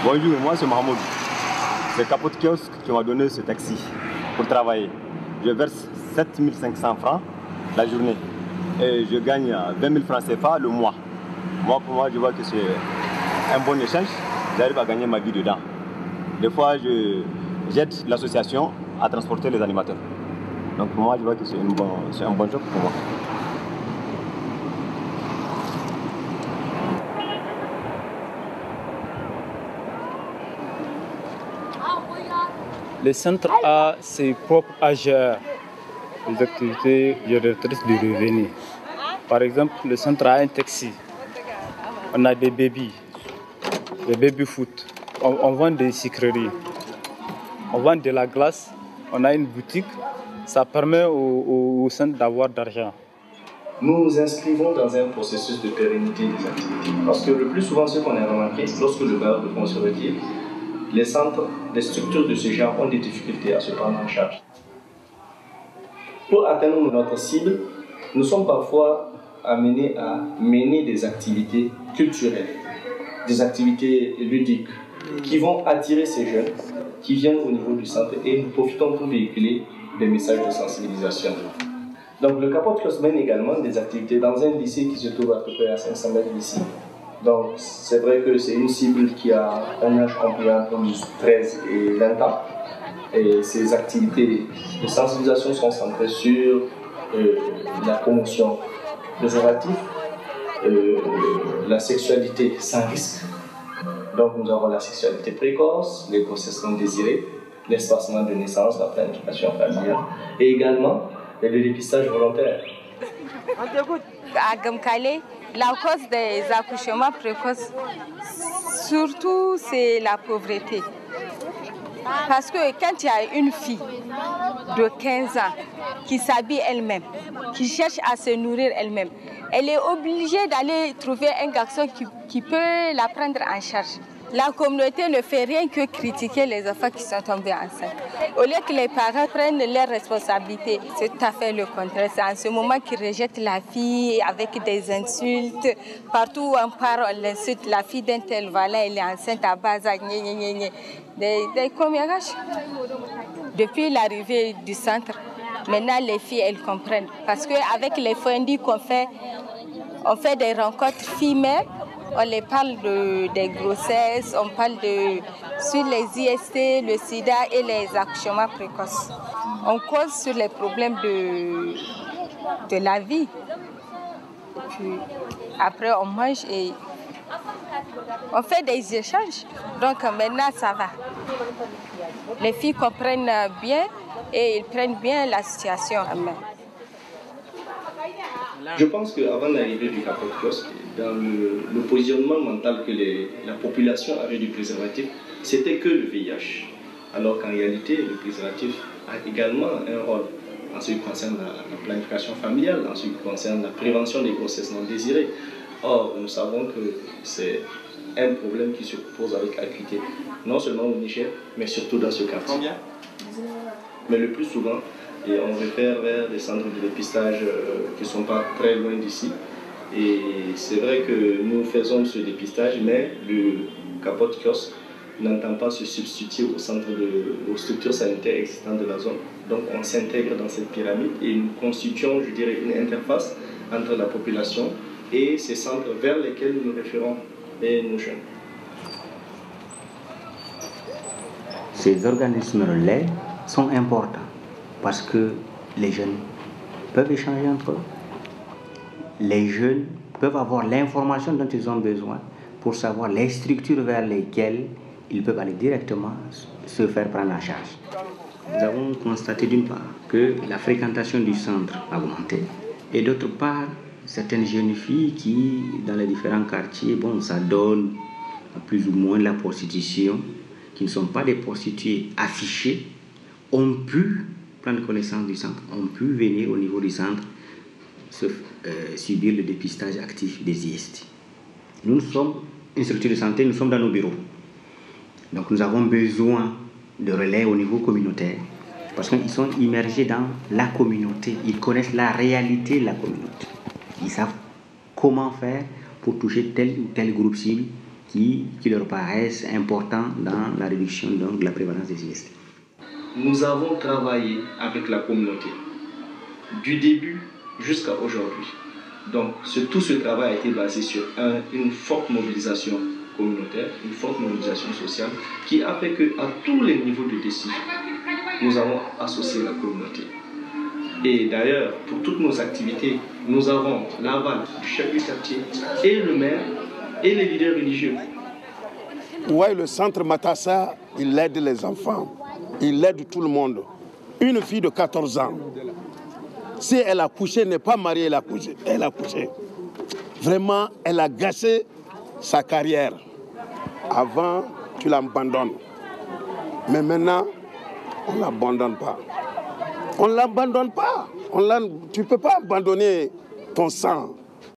Bonjour, moi c'est Mahmoud. C'est Capote Kiosque qui m'a donné ce taxi pour travailler. Je verse 7500 francs la journée et je gagne 20 000 francs CFA le mois. Pour moi, je vois que c'est un bon échange. J'arrive à gagner ma vie dedans. Des fois, j'aide l'association à transporter les animateurs. Donc pour moi, je vois que c'est un bon job pour moi. Le centre a ses propres AGR, les activités génératrices de revenus. Par exemple, le centre a un taxi. On a des baby foot. On vend des sucreries. On vend de la glace. On a une boutique. Ça permet au centre d'avoir d'argent. Nous nous inscrivons dans un processus de pérennité des activités. Parce que le plus souvent, ce qu'on a remarqué, lorsque le bailleur de fonds se retire, les centres, les structures de ce genre ont des difficultés à se prendre en charge. Pour atteindre notre cible, nous sommes parfois amenés à mener des activités culturelles, des activités ludiques, qui vont attirer ces jeunes qui viennent au niveau du centre et nous profitons pour véhiculer des messages de sensibilisation. Donc le Capote Kiosque mène également des activités dans un lycée qui se trouve à peu près à 500 mètres d'ici. Donc c'est vrai que c'est une cible qui a un âge compris entre 13 et 20 ans. Et ces activités de sensibilisation sont centrées sur la promotion préservative, la sexualité sans risque. Donc nous avons la sexualité précoce, les grossesses non désirées, l'espacement de naissance, la planification familiale et également le dépistage volontaire. À Gamkale, la cause des accouchements précoces, surtout c'est la pauvreté. Parce que quand il y a une fille de 15 ans qui s'habille elle-même, qui cherche à se nourrir elle-même, elle est obligée d'aller trouver un garçon qui peut la prendre en charge. La communauté ne fait rien que critiquer les enfants qui sont tombés enceintes. Au lieu que les parents prennent leurs responsabilités, c'est tout à fait le contraire. C'est en ce moment qu'ils rejettent la fille avec des insultes. Partout où on part, on l'insulte. La fille d'un tel, voilà, elle est enceinte à base des commérages. Depuis l'arrivée du centre, maintenant les filles, elles comprennent. Parce qu'avec les fondus qu'on fait, on fait des rencontres filles-mères. On les parle des grossesses, on parle sur les IST, le sida et les accouchements précoces. On cause sur les problèmes de la vie. Puis, après, on mange et on fait des échanges. Donc maintenant, ça va. Les filles comprennent bien et ils prennent bien la situation en main. Je pense qu'avant l'arrivée du Capote Kiosque, dans le positionnement mental que la population avait du préservatif, c'était que le VIH. Alors qu'en réalité, le préservatif a également un rôle en ce qui concerne la planification familiale, en ce qui concerne la prévention des grossesses non désirées. Or, nous savons que c'est un problème qui se pose avec acuité, non seulement au Niger, mais surtout dans ce quartier. Combien ? Mais le plus souvent, et on réfère vers des centres de dépistage qui ne sont pas très loin d'ici. Et c'est vrai que nous faisons ce dépistage, mais le Capote Kiosque n'entend pas se substituer aux structures sanitaires existantes de la zone. Donc on s'intègre dans cette pyramide et nous constituons, je dirais, une interface entre la population et ces centres vers lesquels nous référons nos jeunes. Ces organismes relais sont importants parce que les jeunes peuvent échanger entre eux. Les jeunes peuvent avoir l'information dont ils ont besoin pour savoir les structures vers lesquelles ils peuvent aller directement se faire prendre en charge. Nous avons constaté d'une part que la fréquentation du centre a augmenté et d'autre part, certaines jeunes filles qui, dans les différents quartiers, ça donne plus ou moins la prostitution, qui ne sont pas des prostituées affichées, ont pu prendre connaissance du centre, ont pu venir au niveau du centre subir le dépistage actif des IST. Nous sommes une structure de santé, nous sommes dans nos bureaux. Donc nous avons besoin de relais au niveau communautaire parce qu'ils sont immergés dans la communauté, ils connaissent la réalité de la communauté. Ils savent comment faire pour toucher tel ou tel groupe cible qui leur paraissent importants dans la réduction donc, de la prévalence des IST. Nous avons travaillé avec la communauté du début jusqu'à aujourd'hui. Donc tout ce travail a été basé sur une forte mobilisation communautaire, une forte mobilisation sociale qui a fait qu'à tous les niveaux de décision, nous avons associé la communauté. Et d'ailleurs, pour toutes nos activités, nous avons l'aval du chef du quartier et le maire et les leaders religieux. Oui, le centre Matassa, il aide les enfants, il aide tout le monde. Une fille de 14 ans, si elle a couché, n'est pas mariée, elle a couché. Vraiment, elle a gâché sa carrière. Avant, tu l'abandonnes. Mais maintenant, on ne l'abandonne pas. On ne l'abandonne pas. Tu ne peux pas abandonner ton sang.